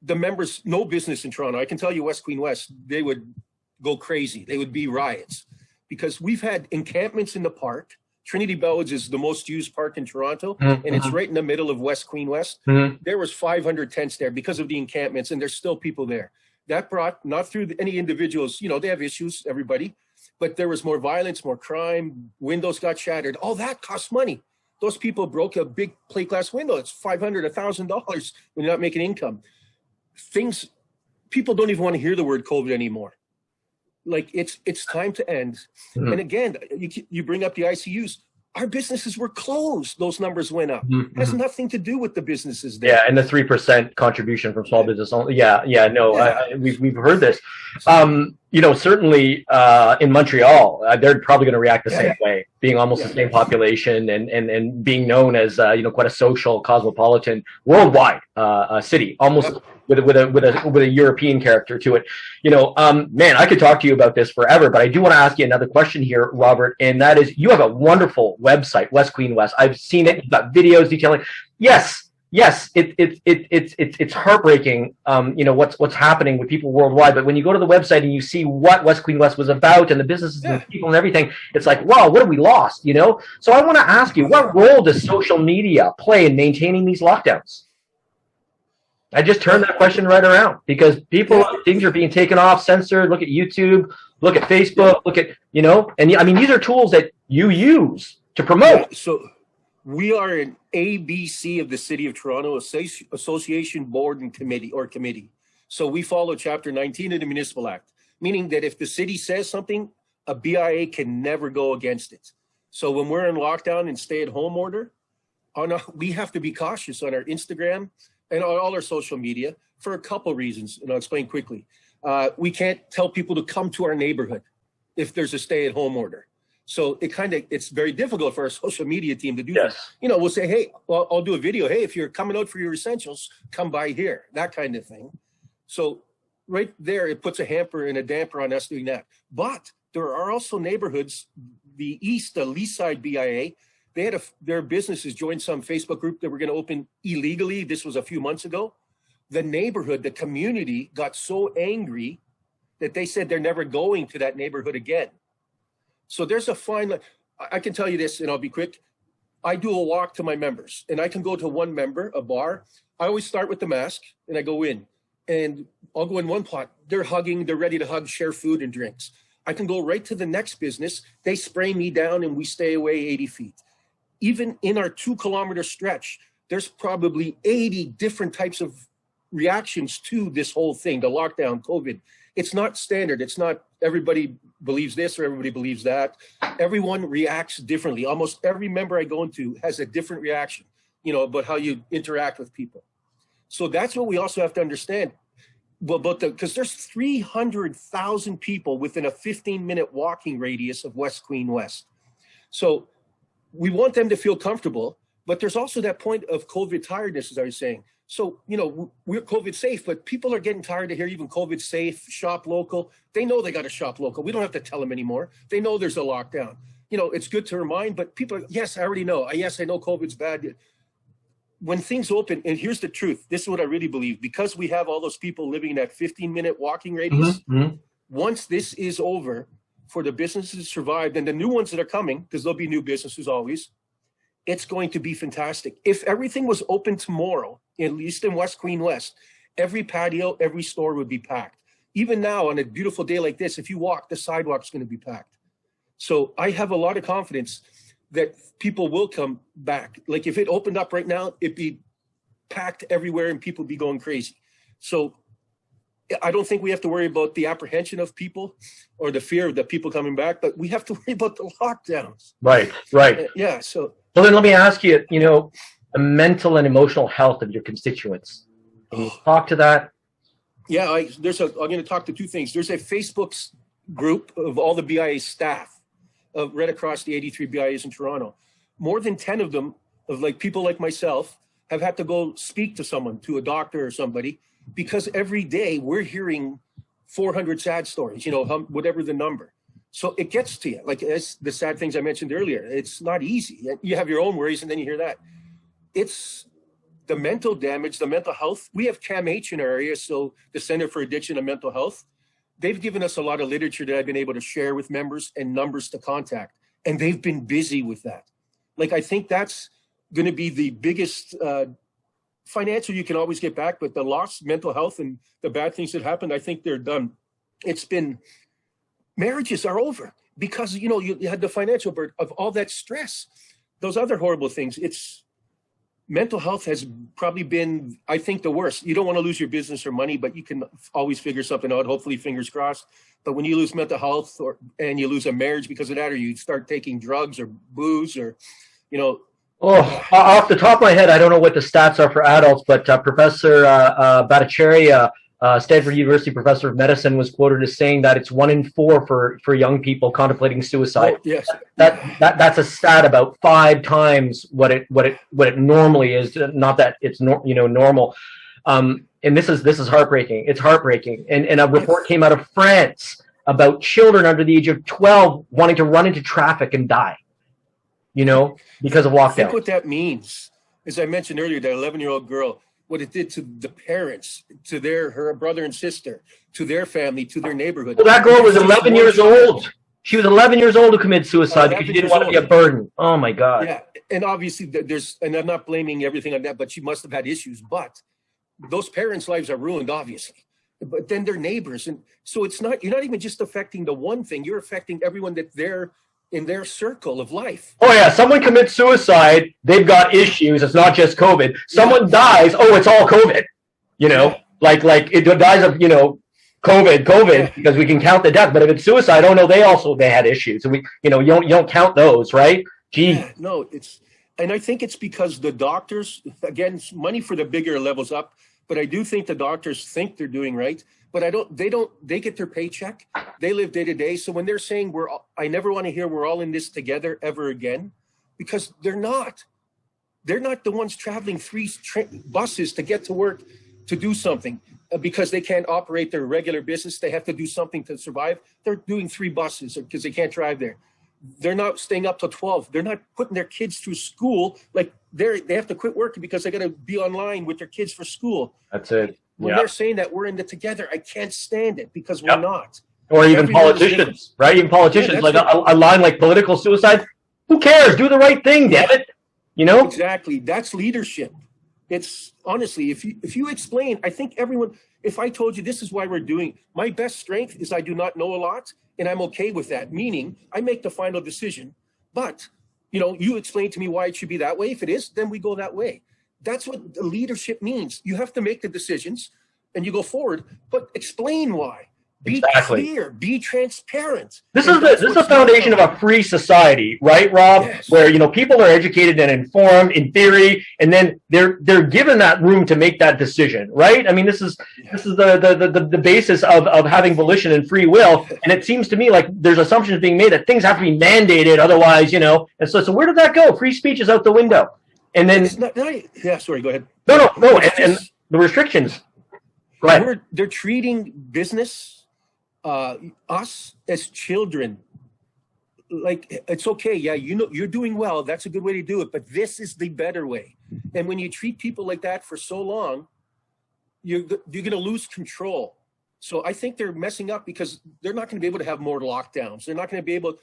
S6: The members, no business in Toronto. I can tell you, West Queen West, they would go crazy. They would be riots because we've had encampments in the park. Trinity Bellwoods is the most used park in Toronto, and it's right in the middle of West Queen West. There was 500 tents there because of the encampments, and there's still people there. That brought, not through any individuals, they have issues, everybody, but there was more violence, more crime, windows got shattered. All that costs money. Those people broke a big plate glass window. It's $500, $1,000 when you're not making income. People don't even want to hear the word COVID anymore. It's time to end. And again, you bring up the ICUs. our businesses were closed. Those numbers went up.
S5: Mhm.
S6: It has nothing to do with the businesses there.
S5: Yeah, and the 3% contribution from small business only. Yeah, no,
S6: Yeah.
S5: we've heard this. Certainly in Montreal, they're probably going to react the same way, being almost the same population and being known as quite a social, cosmopolitan, worldwide city, almost with a European character to it. Man, I could talk to you about this forever, but I do want to ask you another question here, Robert, and that is, you have a wonderful website, West Queen West. I've seen it. You've got videos detailing. Yes, it's heartbreaking, what's happening with people worldwide. But when you go to the website and you see what West Queen West was about and the businesses and the people and everything, it's like, wow, what have we lost? So I want to ask you, what role does social media play in maintaining these lockdowns? I just turned that question right around, because things are being taken off, censored. Look at YouTube, look at Facebook, look at, and these are tools that you use to promote.
S6: So we are an ABC of the City of Toronto Association Board and Committee. So we follow Chapter 19 of the Municipal Act, meaning that if the city says something, a BIA can never go against it. So when we're in lockdown and stay-at-home order, we have to be cautious on our Instagram and on all our social media for a couple reasons, and I'll explain quickly. We can't tell people to come to our neighborhood if there's a stay-at-home order. So it's very difficult for our social media team to do that. We'll say, hey, well, I'll do a video. Hey, if you're coming out for your essentials, come by here, that kind of thing. So right there, it puts a hamper and a damper on us doing that. But there are also neighborhoods, the Least Side BIA, they had their businesses join some Facebook group that were going to open illegally. This was a few months ago. The neighborhood, the community got so angry that they said they're never going to that neighborhood again. So there's a fine line. I can tell you this, and I'll be quick. I do a walk to my members, and I can go to one member, a bar. I always start with the mask, and I go in, and I'll go in one plot. They're hugging, they're ready to hug, share food and drinks. I can go right to the next business. They spray me down, and we stay away 80 feet. Even in our 2-kilometer stretch, there's probably 80 different types of reactions to this whole thing, the lockdown, COVID. It's not standard. It's not everybody believes this or everybody believes that. Everyone reacts differently. Almost every member I go into has a different reaction, about how you interact with people. So that's what we also have to understand. Because there's 300,000 people within a 15-minute walking radius of West Queen West. So we want them to feel comfortable, but there's also that point of COVID tiredness, as I was saying. So, we're COVID safe, but people are getting tired to hear even COVID safe, shop local. They know they got to shop local. We don't have to tell them anymore. They know there's a lockdown. It's good to remind, but people, yes, I already know. Yes, I know COVID's bad. When things open, and here's the truth, this is what I really believe, because we have all those people living in that 15-minute walking radius, once this is over, for the businesses to survive, and the new ones that are coming, because there'll be new businesses always, it's going to be fantastic. If everything was open tomorrow, at least in West Queen West, every patio, every store would be packed. Even now, on a beautiful day like this, if you walk, the sidewalk's going to be packed. So I have a lot of confidence that people will come back. Like if it opened up right now, it'd be packed everywhere and people would be going crazy. So I don't think we have to worry about the apprehension of people or the fear of the people coming back, but we have to worry about the lockdowns.
S5: Right.
S6: Yeah. So
S5: then let me ask you, the mental and emotional health of your constituents. Can you talk to that?
S6: Yeah, I'm going to talk to two things. There's a Facebook group of all the BIA staff right across the 83 BIAs in Toronto. More than 10 of them, of people like myself, have had to go speak to someone, to a doctor or somebody, because every day we're hearing 400 sad stories, whatever the number. So it gets to you. Like as the sad things I mentioned earlier, it's not easy. You have your own worries and then you hear that. It's the mental damage, the mental health. We have CAMH in our area, so the Center for Addiction and Mental Health. They've given us a lot of literature that I've been able to share with members and numbers to contact. And they've been busy with that. I think that's going to be the biggest financial you can always get back, but the lost mental health and the bad things that happened, I think they're done. Marriages are over because, you had the financial burden of all that stress, those other horrible things. mental health has probably been, I think, the worst. You don't want to lose your business or money, but you can always figure something out, hopefully, fingers crossed. But when you lose mental health and you lose a marriage because of that, or you start taking drugs or booze or, you know.
S5: Oh, off the top of my head, I don't know what the stats are for adults, but Professor Bhattacharya, Stanford University professor of medicine, was quoted as saying that it's 1 in 4 for young people contemplating suicide.
S6: Oh, yes.
S5: That's a stat about 5 times what it normally is. Not that it's normal. And this is heartbreaking. It's heartbreaking. And a report came out of France about children under the age of 12 wanting to run into traffic and die, because of lockdown. I
S6: think what that means, as I mentioned earlier, that 11-year-old girl, what it did to the parents, to her brother and sister, to their family, to their neighborhood.
S5: Well, that girl was 11 years old. She was 11 years old who committed suicide because she didn't want to be a burden. Oh my God.
S6: Yeah, and obviously and I'm not blaming everything on that, but she must have had issues. But those parents' lives are ruined, obviously. But then they're neighbors, and so you're not even just affecting the one thing. You're affecting everyone that they're in their circle of life.
S5: Oh yeah, someone commits suicide, they've got issues. It's not just COVID. Someone dies, it's all COVID. Like it dies of COVID because we can count the death. But if it's suicide, they had issues. And you don't count those, right? Gee.
S6: Yeah, no, and I think it's because the doctors, again, money for the bigger levels up. But I do think the doctors think they're doing right. But they get their paycheck. They live day to day. So when they're saying I never want to hear we're all in this together ever again, because they're not the ones traveling 3 buses to get to work to do something because they can't operate their regular business. They have to do something to survive. They're doing 3 buses because they can't drive there. They're not staying up till 12. They're not putting their kids through school. Like they have to quit working because they got to be online with their kids for school.
S5: That's it.
S6: When they're saying that we're in it together, I can't stand it because we're not.
S5: Or even politicians, right? Even politicians, like a line like political suicide. Who cares? Do the right thing, damn it.
S6: Exactly. That's leadership. It's honestly, if you explain, I think everyone, if I told you this is why we're doing, my best strength is I do not know a lot, and I'm okay with that. Meaning I make the final decision, but you explain to me why it should be that way. If it is, then we go that way. That's what the leadership means. You have to make the decisions and you go forward, but explain why. Be clear, be transparent.
S5: This is the foundation of a free society, right, Rob?
S6: Yes.
S5: Where people are educated and informed in theory, and then they're given that room to make that decision, right? I mean, this is the basis of having volition and free will. And it seems to me like there's assumptions being made that things have to be mandated, otherwise, And so where did that go? Free speech is out the window. And then
S6: sorry, go ahead.
S5: No, and the restrictions. Go ahead.
S6: They're treating business. Us as children, like it's okay. Yeah, you're doing well. That's a good way to do it. But this is the better way. And when you treat people like that for so long, you're going to lose control. So I think they're messing up because they're not going to be able to have more lockdowns. They're not going to be able.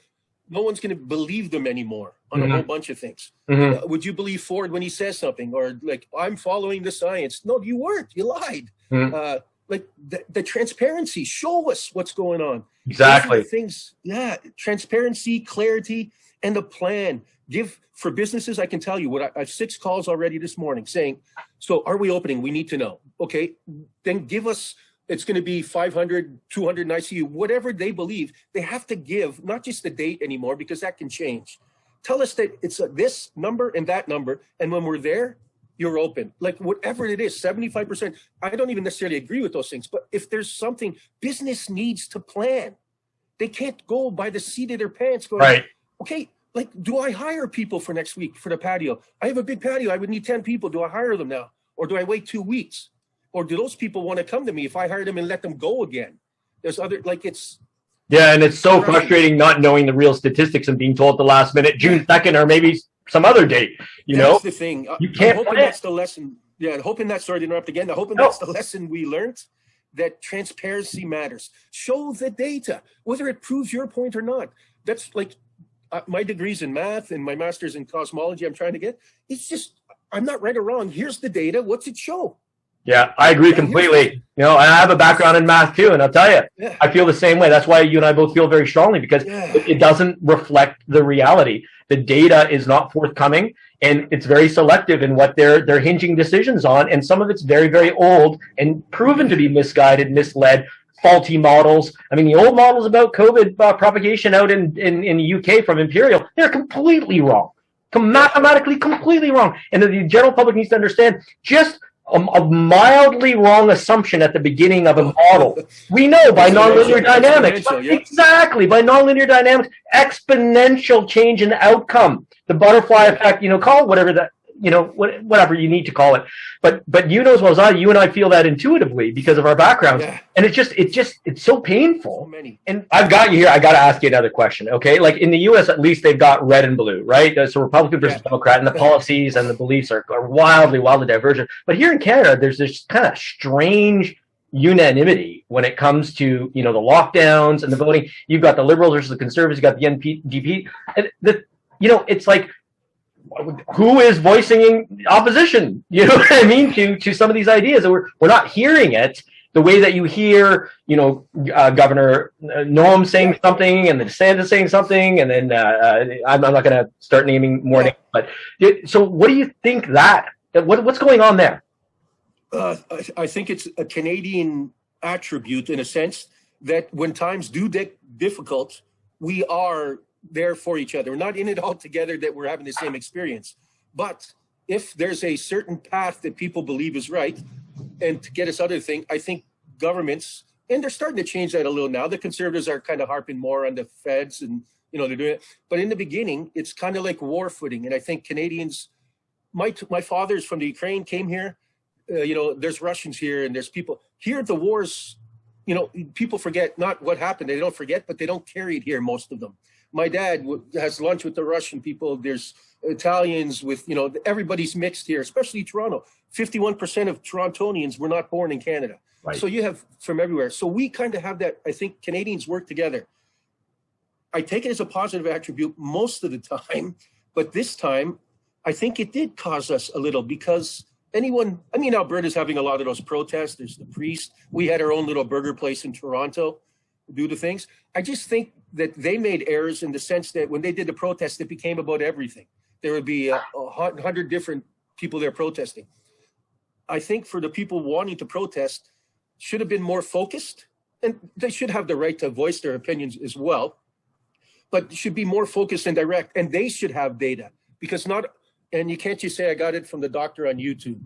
S6: No one's going to believe them anymore on a whole bunch of things.
S5: Mm-hmm.
S6: Would you believe Ford when he says something, or like I'm following the science? No, you weren't. You lied.
S5: Mm-hmm.
S6: Like the transparency, show us what's going on.
S5: Exactly.
S6: Things, transparency, clarity, and the plan. Give for businesses. I can tell you I have 6 calls already this morning saying, so are we opening? We need to know. Okay, then give us. It's going to be 500, 200 in ICU, whatever they believe. They have to give not just the date anymore because that can change. Tell us that it's this number and that number, and when we're there, you're open. Like whatever it is, 75%. I don't even necessarily agree with those things, but if there's something, business needs to plan. They can't go by the seat of their pants going,
S5: right.
S6: Okay, like, do I hire people for next week for the patio? I have a big patio. I would need 10 people. Do I hire them now? Or do I wait 2 weeks? Or do those people want to come to me if I hire them and let them go again? There's other, like it's.
S5: Yeah, and it's so frustrating not knowing the real statistics and being told at the last minute, June 2nd, or maybe some other date,
S6: That's the thing.
S5: You can't
S6: I'm hoping that's the lesson. Yeah, hoping that's, sorry to interrupt again. I'm hoping that's the lesson we learned, that transparency matters. Show the data, whether it proves your point or not. That's like my degrees in math and my master's in cosmology I'm trying to get. It's just, I'm not right or wrong. Here's the data. What's it show?
S5: Yeah, I agree completely. I have a background in math too, and I'll tell you, I feel the same way. That's why you and I both feel very strongly, because it doesn't reflect the reality. The data is not forthcoming, and it's very selective in what they're hinging decisions on, and some of it's very, very old and proven to be misguided, misled, faulty models. I mean, the old models about COVID propagation out in the UK from Imperial, they're completely wrong, mathematically completely wrong, and the general public needs to understand just a mildly wrong assumption at the beginning of a model. We know by nonlinear dynamics, exactly, by nonlinear dynamics, exponential change in outcome, the butterfly effect, call it whatever that, whatever you need to call it. But you know as well as I, you and I feel that intuitively because of our backgrounds. Yeah. And it's so painful. So and I've got you here. I got to ask you another question. Okay. Like in the US, at least they've got red and blue, right? So Republican versus Democrat, and the policies and the beliefs are wildly divergent. But here in Canada, there's this kind of strange unanimity when it comes to, the lockdowns and the voting. You've got the Liberals versus the Conservatives. You've got the NPD. And it's like, who is voicing opposition? You know what I mean to some of these ideas, and we're not hearing it the way that you hear, Governor Noem saying something, and then DeSantis saying something, and then I'm not going to start naming more names. But so, what do you think what's going on there?
S6: I think it's a Canadian attribute in a sense that when times do get difficult, we are there for each other. We're not in it all together that we're having the same experience. But if there's a certain path that people believe is right, and to get us out of the thing, I think governments, and they're starting to change that a little now. The Conservatives are kind of harping more on the feds, and they're doing it. But in the beginning, it's kind of like war footing. And I think Canadians, my father's from the Ukraine, came here. There's Russians here, and there's people here. The wars, people forget not what happened. They don't forget, but they don't carry it here, most of them. My dad has lunch with the Russian people. There's Italians with, everybody's mixed here, especially Toronto. 51% of Torontonians were not born in Canada. Right. So you have from everywhere. So we kind of have that. I think Canadians work together. I take it as a positive attribute most of the time, but this time I think it did cause us a little because Alberta's having a lot of those protests. There's the priest. We had our own little burger place in Toronto. Do the things. I just think that they made errors in the sense that when they did the protest, it became about everything. There would be 100 different people there protesting. I think for the people wanting to protest, should have been more focused, and they should have the right to voice their opinions as well, but should be more focused and direct, and they should have data because and you can't just say, I got it from the doctor on YouTube.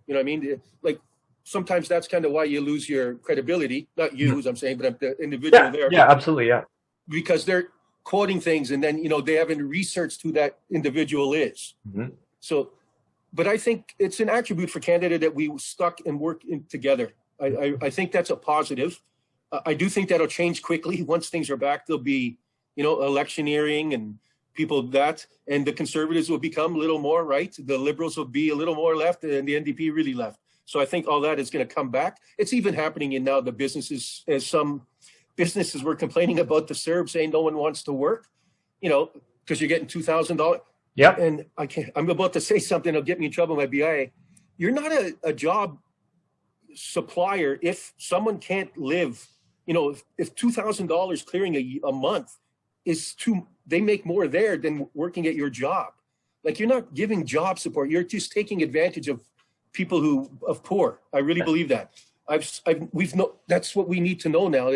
S6: You know what I mean? Like, sometimes that's kind of why you lose your credibility. Not you, as I'm saying, but the individual there.
S5: Yeah, absolutely, yeah.
S6: Because they're quoting things, and then they haven't researched who that individual is. Mm-hmm. So, but I think it's an attribute for Canada that we stuck and work together. I think that's a positive. I do think that'll change quickly once things are back. There'll be, electioneering and people and the Conservatives will become a little more right. The Liberals will be a little more left, and the NDP really left. So I think all that is going to come back. It's even happening in now the businesses, as some businesses were complaining about the CERB saying no one wants to work, because you're getting $2,000.
S5: Yeah.
S6: And I'm about to say something that'll get me in trouble with my BIA. You're not a job supplier if someone can't live, if $2,000 clearing a month is they make more there than working at your job. Like, you're not giving job support. You're just taking advantage of people of poor. I really believe that. That's what we need to know now.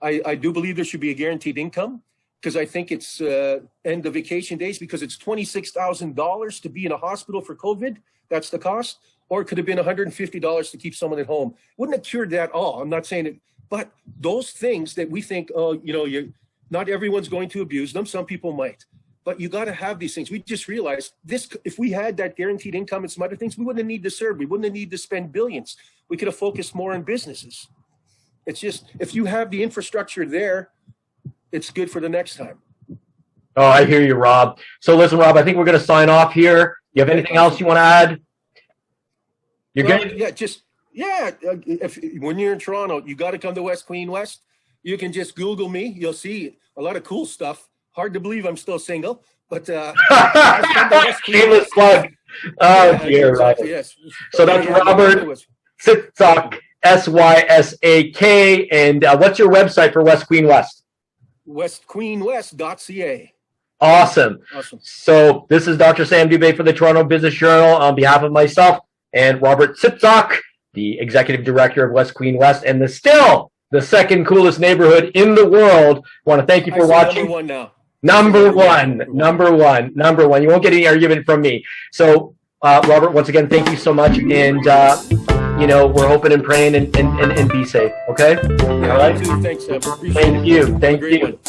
S6: I do believe there should be a guaranteed income because I think it's end of vacation days because it's $26,000 to be in a hospital for COVID. That's the cost. Or it could have been $150 to keep someone at home. Wouldn't have cured that all. I'm not saying it, but those things that we think, not everyone's going to abuse them. Some people might. But you got to have these things. We just realized if we had that guaranteed income and some other things, we wouldn't need to serve. We wouldn't need to spend billions. We could have focused more on businesses. It's just, if you have the infrastructure there, it's good for the next time.
S5: Oh, I hear you, Rob. So listen, Rob, I think we're going to sign off here. You have anything else you want to add? You're good?
S6: Yeah, when you're in Toronto, you got to come to West Queen West. You can just Google me. You'll see a lot of cool stuff. Hard to believe I'm still single, but
S5: shameless plug. Oh, dear.
S6: Yes.
S5: So that's Robert Sysak, Sysak. And what's your website for West Queen West?
S6: westqueenwest.ca.
S5: Awesome. So this is Dr. Sam Dubé for the Toronto Business Journal on behalf of myself and Robert Sysak, the Executive Director of West Queen West, and still the second coolest neighborhood in the world. I want to thank you for watching.
S6: Number one now.
S5: Number one. You won't get any argument from me. So, Robert, once again, thank you so much. And, we're hoping and praying and be safe. Okay? All right?
S6: Thanks, Sam.
S5: Thank you. Thank you.